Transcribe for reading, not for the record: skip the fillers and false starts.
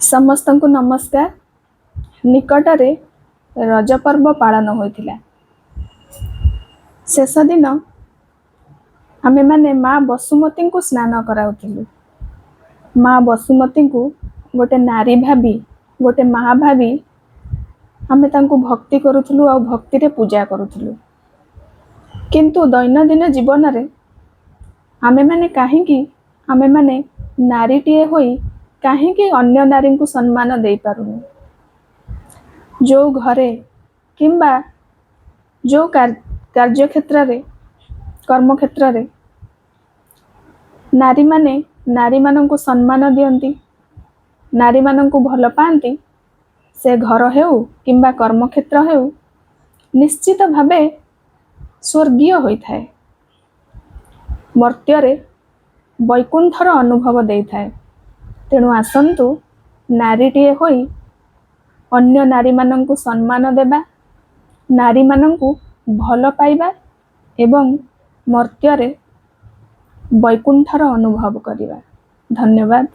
ସମସ୍ତଙ୍କୁ ନମସ୍କାର। ନିକଟରେ ରଜ ପର୍ବ ପାଳନ ହୋଇଥିଲା। ଶେଷ ଦିନ ଆମେମାନେ ମା ବସୁମତୀଙ୍କୁ ସ୍ନାନ କରାଉଥିଲୁ। ମା ବସୁମତୀଙ୍କୁ ଗୋଟେ ନାରୀ ଭାବି, ଗୋଟେ ମା ଭାବି ଆମେ ତାଙ୍କୁ ଭକ୍ତି କରୁଥିଲୁ ଆଉ ଭକ୍ତିରେ ପୂଜା କରୁଥିଲୁ। କିନ୍ତୁ ଦୈନନ୍ଦିନ ଜୀବନରେ ଆମେମାନେ ନାରୀଟିଏ ହୋଇ କାହିଁକି ଅନ୍ୟ ନାରୀଙ୍କୁ ସମ୍ମାନ ଦେଇପାରୁନୁ? ଯେଉଁ ଘରେ କିମ୍ବା ଯେଉଁ କାର୍ଯ୍ୟକ୍ଷେତ୍ରରେ, କର୍ମକ୍ଷେତ୍ରରେ ନାରୀମାନେ ନାରୀମାନଙ୍କୁ ସମ୍ମାନ ଦିଅନ୍ତି, ନାରୀମାନଙ୍କୁ ଭଲ ପାଆନ୍ତି, ସେ ଘର ହେଉ କିମ୍ବା କର୍ମକ୍ଷେତ୍ର ହେଉ ନିଶ୍ଚିତ ଭାବେ ସ୍ୱର୍ଗୀୟ ହୋଇଥାଏ। ମର୍ତ୍ତ୍ୟରେ ବୈକୁଣ୍ଠର ଅନୁଭବ ଦେଇଥାଏ। ତେଣୁ ଆସନ୍ତୁ ନାରୀଟିଏ ହୋଇ ଅନ୍ୟ ନାରୀମାନଙ୍କୁ ସମ୍ମାନ ଦେବା, ନାରୀମାନଙ୍କୁ ଭଲ ପାଇବା ଏବଂ ମର୍ତ୍ତ୍ୟରେ ବୈକୁଣ୍ଠର ଅନୁଭବ କରିବା। ଧନ୍ୟବାଦ।